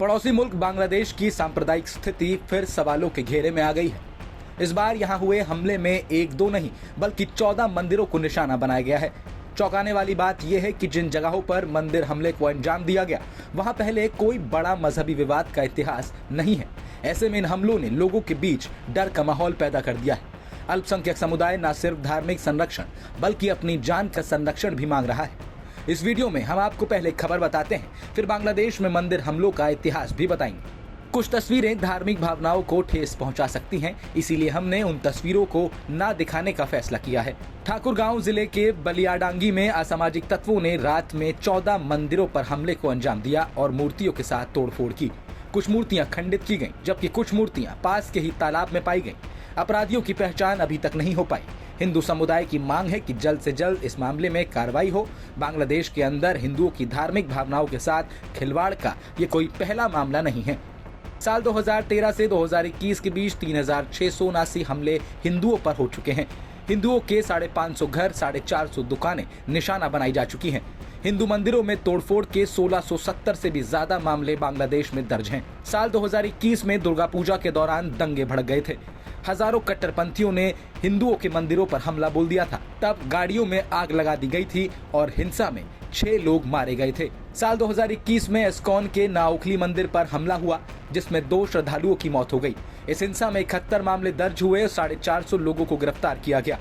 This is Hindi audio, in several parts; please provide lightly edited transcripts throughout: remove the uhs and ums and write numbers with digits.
पड़ोसी मुल्क बांग्लादेश की सांप्रदायिक स्थिति फिर सवालों के घेरे में आ गई है। इस बार यहां हुए हमले में एक दो नहीं बल्कि 14 मंदिरों को निशाना बनाया गया है। चौंकाने वाली बात यह है कि जिन जगहों पर मंदिर हमले को अंजाम दिया गया वहां पहले कोई बड़ा मजहबी विवाद का इतिहास नहीं है। ऐसे में इन हमलों ने लोगों के बीच डर का माहौल पैदा कर दिया है। अल्पसंख्यक समुदाय न सिर्फ धार्मिक संरक्षण बल्कि अपनी जान का संरक्षण भी मांग रहा है। इस वीडियो में हम आपको पहले खबर बताते हैं, फिर बांग्लादेश में मंदिर हमलों का इतिहास भी बताएंगे। कुछ तस्वीरें धार्मिक भावनाओं को ठेस पहुंचा सकती हैं, इसीलिए हमने उन तस्वीरों को ना दिखाने का फैसला किया है। ठाकुरगांव जिले के बलियाडांगी में असामाजिक तत्वों ने रात में 14 मंदिरों पर हमले को अंजाम दिया और मूर्तियों के साथ तोड़फोड़ की। कुछ मूर्तियां खंडित की गईं, जबकि कुछ मूर्तियां पास के ही तालाब में पाई गईं। अपराधियों की पहचान अभी तक नहीं हो पाई। हिंदू समुदाय की मांग है कि जल्द से जल्द इस मामले में कार्रवाई हो। बांग्लादेश के अंदर हिंदुओं की धार्मिक भावनाओं के साथ खिलवाड़ का ये कोई पहला मामला नहीं है। साल 2013 से 2021 के बीच 3679 हमले हिंदुओं पर हो चुके हैं। हिंदुओं के 550 घर, 450 दुकानें निशाना बनाई जा चुकी हैं। हिंदू मंदिरों में तोड़फोड़ के 1670 से भी ज्यादा मामले बांग्लादेश में दर्ज हैं। साल 2021 में दुर्गा पूजा के दौरान दंगे भड़क गए थे। हजारों कट्टरपंथियों ने हिंदुओं के मंदिरों पर हमला बोल दिया था। तब गाड़ियों में आग लगा दी गई थी और हिंसा में 6 लोग मारे गए थे। साल 2021 में इस्कॉन के नाओखली मंदिर पर हमला हुआ, जिसमें 2 श्रद्धालुओं की मौत हो गई। इस हिंसा में 71 मामले दर्ज हुए और 450 लोगों को गिरफ्तार किया गया।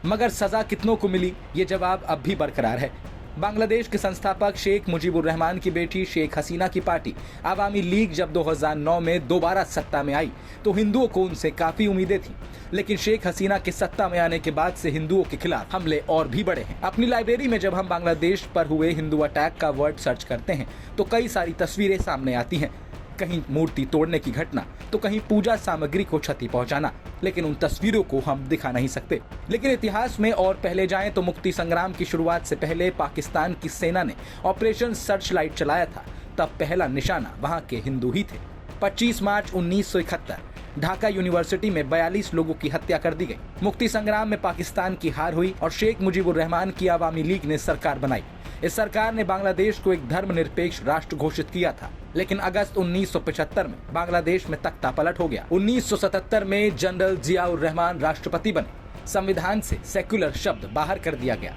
मगर सजा कितनों को मिली, ये जवाब अब भी बरकरार है। बांग्लादेश के संस्थापक शेख मुजीबुर रहमान की बेटी शेख हसीना की पार्टी आवामी लीग जब 2009 में दोबारा सत्ता में आई तो हिंदुओं को उनसे काफी उम्मीदें थीं। लेकिन शेख हसीना के सत्ता में आने के बाद से हिंदुओं के खिलाफ हमले और भी बढ़े हैं। अपनी लाइब्रेरी में जब हम बांग्लादेश पर हुए हिंदू अटैक का वर्ड सर्च करते हैं तो कई सारी तस्वीरें सामने आती हैं। कहीं मूर्ति तोड़ने की घटना तो कहीं पूजा सामग्री को क्षति पहुंचाना, लेकिन उन तस्वीरों को हम दिखा नहीं सकते। लेकिन इतिहास में और पहले जाएं तो मुक्ति संग्राम की शुरुआत से पहले पाकिस्तान की सेना ने ऑपरेशन सर्चलाइट चलाया था। तब पहला निशाना वहां के हिंदू ही थे। 25 मार्च 1971 ढाका यूनिवर्सिटी में 42 लोगों की हत्या कर दी गई। मुक्ति संग्राम में पाकिस्तान की हार हुई और शेख मुजीबुर रहमान की आवामी लीग ने सरकार बनाई। इस सरकार ने बांग्लादेश को एक धर्मनिरपेक्ष राष्ट्र घोषित किया था, लेकिन अगस्त 1975 में बांग्लादेश में तख्ता पलट हो गया। 1977 में जनरल जियाउर रहमान राष्ट्रपति बने। संविधान से सेक्युलर शब्द बाहर कर दिया गया।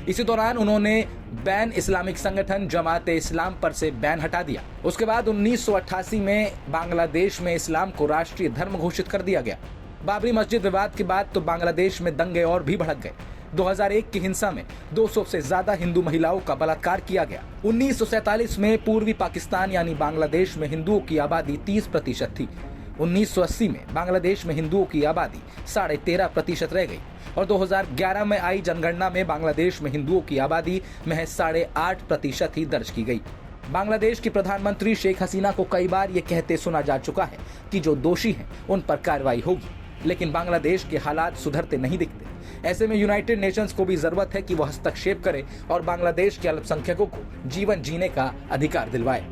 इसी दौरान उन्होंने बैन इस्लामिक संगठन जमाते इस्लाम पर से बैन हटा दिया। उसके बाद 1988 में बांग्लादेश में इस्लाम को राष्ट्रीय धर्म घोषित कर दिया गया। बाबरी मस्जिद विवाद के बाद तो बांग्लादेश में दंगे और भी भड़क गए। 2001 की हिंसा में 200 से ज्यादा हिंदू महिलाओं का बलात्कार किया गया। 1947 में पूर्वी पाकिस्तान यानी बांग्लादेश में हिंदुओं की आबादी 30% थी। 1980 में बांग्लादेश में हिंदुओं की आबादी 13.5% रह गई और 2011 में आई जनगणना में बांग्लादेश में हिंदुओं की आबादी महज 8.5% ही दर्ज की गई। बांग्लादेश की प्रधानमंत्री शेख हसीना को कई बार ये कहते सुना जा चुका है कि जो दोषी हैं उन पर कार्रवाई होगी, लेकिन बांग्लादेश के हालात सुधरते नहीं दिखते। ऐसे में यूनाइटेड नेशंस को भी जरूरत है कि वह हस्तक्षेप करे और बांग्लादेश के अल्पसंख्यकों को जीवन जीने का अधिकार दिलवाए।